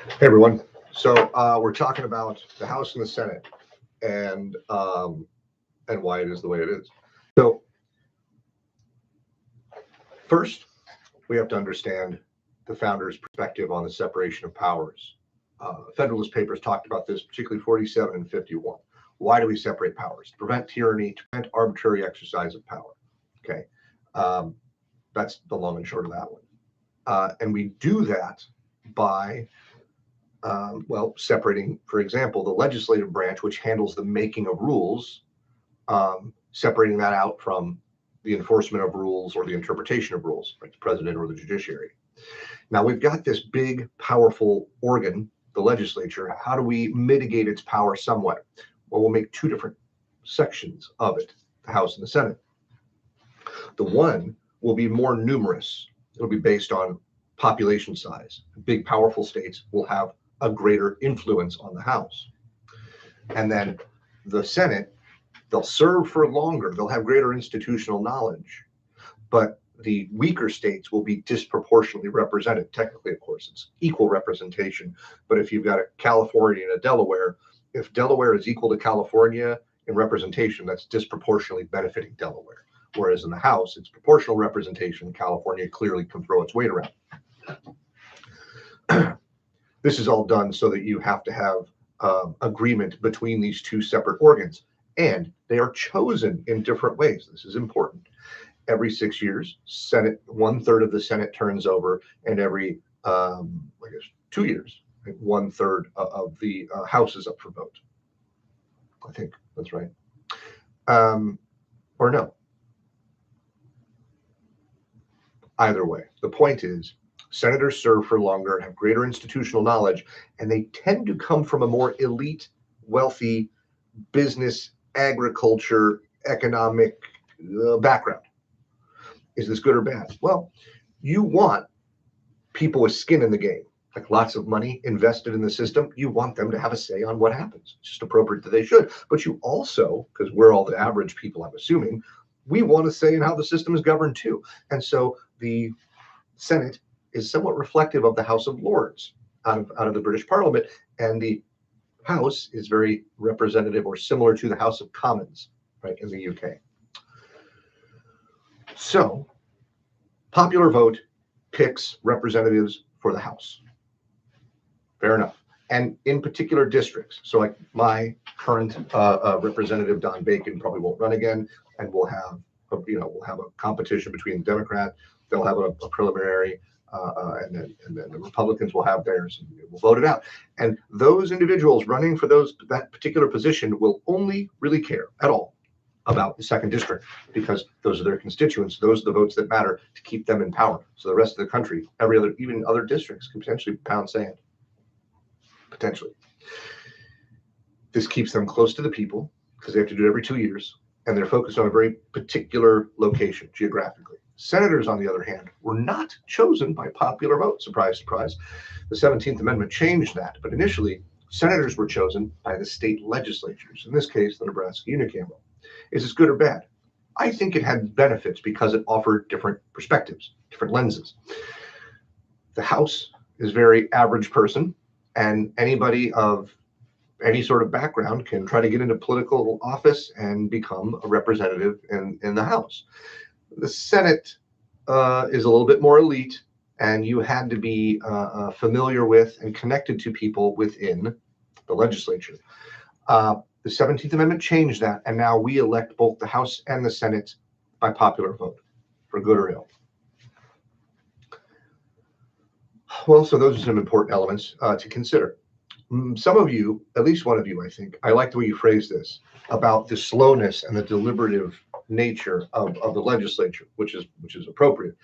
Hey everyone. So we're talking about the House and the Senate and why it is the way it is. So first, we have to understand the founders' perspective on the separation of powers. Federalist Papers talked about this, particularly 47 and 51. Why do we separate powers? To prevent tyranny, to prevent arbitrary exercise of power. Okay, um, that's the long and short of that one. And we do that by separating, for example, the legislative branch, which handles the making of rules, separating that out from the enforcement of rules or the interpretation of rules, like the president or the judiciary. Now we've got this big, powerful organ, the legislature. How do we mitigate its power somewhat? Well, we'll make two different sections of it, the House and the Senate. The one will be more numerous. It'll be based on population size. Big, powerful states will have a greater influence on the House. And then the Senate, they'll serve for longer, they'll have greater institutional knowledge, but the weaker states will be disproportionately represented. Technically, of course, it's equal representation. But if you've got a California and a Delaware, if Delaware is equal to California in representation, that's disproportionately benefiting Delaware. Whereas in the House, it's proportional representation. California clearly can throw its weight around. This is all done so that you have to have agreement between these two separate organs, and they are chosen in different ways. This is important. Every 6 years, Senate, 1/3 of the Senate turns over, and every, 2 years, 1/3 of the House is up for vote. I think that's right. Or no. Either way, the point is, senators serve for longer, have greater institutional knowledge, and they tend to come from a more elite, wealthy business, agriculture, economic background. Is this good or bad? Well, you want people with skin in the game, like lots of money invested in the system. You want them to have a say on what happens. It's just appropriate that they should. But you also, because we're all the average people, I'm assuming, we want to say in how the system is governed too. And so the Senate is somewhat reflective of the House of Lords out of the British Parliament, and the House is very representative or similar to the House of Commons, right, in the UK. So, popular vote picks representatives for the House. Fair enough. And in particular districts. So, like my current representative Don Bacon probably won't run again, and we'll have a competition between the Democrat. They'll have a preliminary, and then the Republicans will have theirs, and we'll vote it out. And those individuals running for that particular position will only really care at all about the second district, because those are their constituents. Those are the votes that matter to keep them in power. So the rest of the country, even other districts, can potentially pound sand. Potentially. This keeps them close to the people because they have to do it every 2 years, and they're focused on a very particular location geographically. Senators, on the other hand, were not chosen by popular vote. Surprise, surprise. The 17th Amendment changed that, but initially, senators were chosen by the state legislatures, in this case, the Nebraska unicameral. Is this good or bad? I think it had benefits because it offered different perspectives, different lenses. The House is very average person, and anybody of any sort of background can try to get into political office and become a representative in the House. The Senate is a little bit more elite, and you had to be familiar with and connected to people within the legislature. The 17th Amendment changed that, and now we elect both the House and the Senate by popular vote, for good or ill. Well, so those are some important elements to consider. Some of you, at least one of you, I think, I like the way you phrase this, about the slowness and the deliberative nature of the legislature, which is appropriate.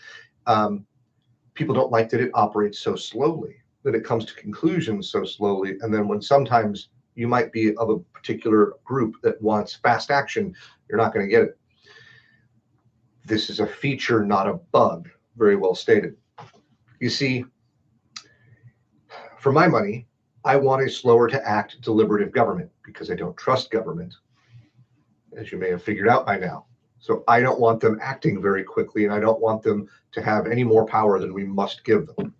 People don't like that it operates so slowly, that it comes to conclusions so slowly, and then when sometimes you might be of a particular group that wants fast action, you're not going to get it. This is a feature, not a bug. Very well stated. You see, for my money, I want a slower to act deliberative government because I don't trust government, as you may have figured out by now. So I don't want them acting very quickly, and I don't want them to have any more power than we must give them.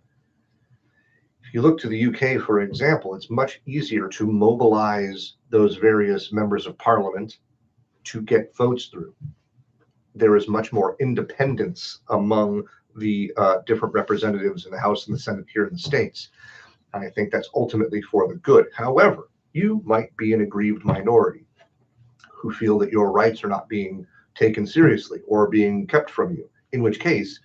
If you look to the UK, for example, it's much easier to mobilize those various members of parliament to get votes through. There is much more independence among the different representatives in the House and the Senate here in the States. And I think that's ultimately for the good. However, you might be an aggrieved minority who feel that your rights are not being taken seriously or being kept from you, in which case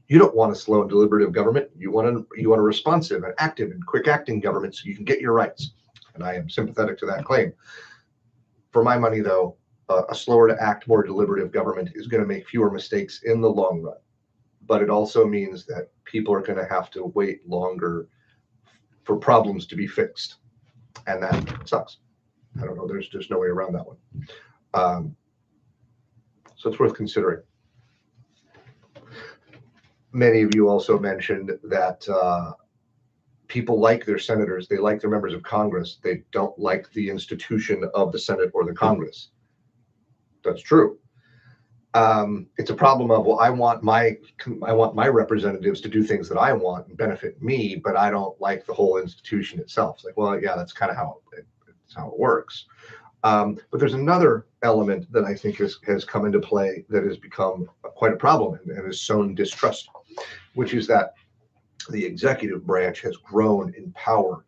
you don't want a slow and deliberative government. You want a responsive and active and quick acting government so you can get your rights. And I am sympathetic to that claim. For my money, though, a slower to act, more deliberative government is going to make fewer mistakes in the long run. But it also means that people are going to have to wait longer for problems to be fixed. And that sucks. I don't know. There's no way around that one. So it's worth considering. Many of you also mentioned that people like their senators, they like their members of Congress. They don't like the institution of the Senate or the Congress. That's true. It's a problem of, well, I want my representatives to do things that I want and benefit me, but I don't like the whole institution itself. It's like, well, yeah, that's kind of how it works. But there's another element that I think has come into play that has become quite a problem and has sown distrust, which is that the executive branch has grown in power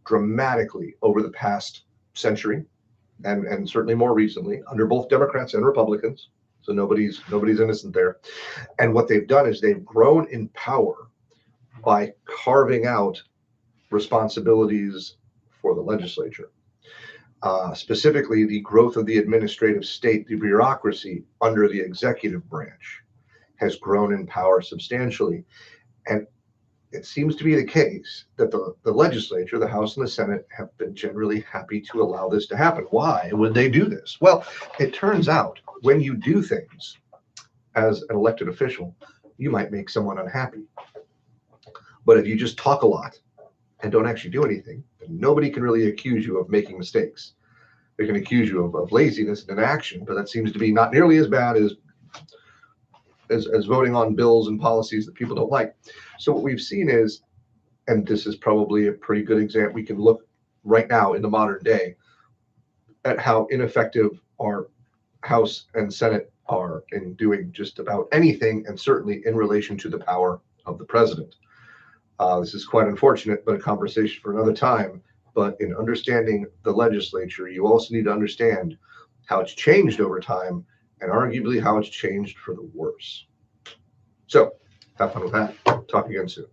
dramatically over the past century, and certainly more recently under both Democrats and Republicans. So nobody's innocent there. And what they've done is they've grown in power by carving out responsibilities for the legislature. Specifically, the growth of the administrative state, the bureaucracy under the executive branch, has grown in power substantially. And it seems to be the case that the legislature, the House and the Senate, have been generally happy to allow this to happen. Why would they do this? Well, it turns out when you do things as an elected official, you might make someone unhappy. But if you just talk a lot and don't actually do anything, then nobody can really accuse you of making mistakes. They can accuse you of laziness and inaction, but that seems to be not nearly as bad as voting on bills and policies that people don't like. So what we've seen is, and this is probably a pretty good example, we can look right now in the modern day at how ineffective our House and Senate are in doing just about anything, and certainly in relation to the power of the president. This is quite unfortunate, but a conversation for another time. But in understanding the legislature, you also need to understand how it's changed over time, and arguably how it's changed for the worse. So have fun with that. Talk again soon.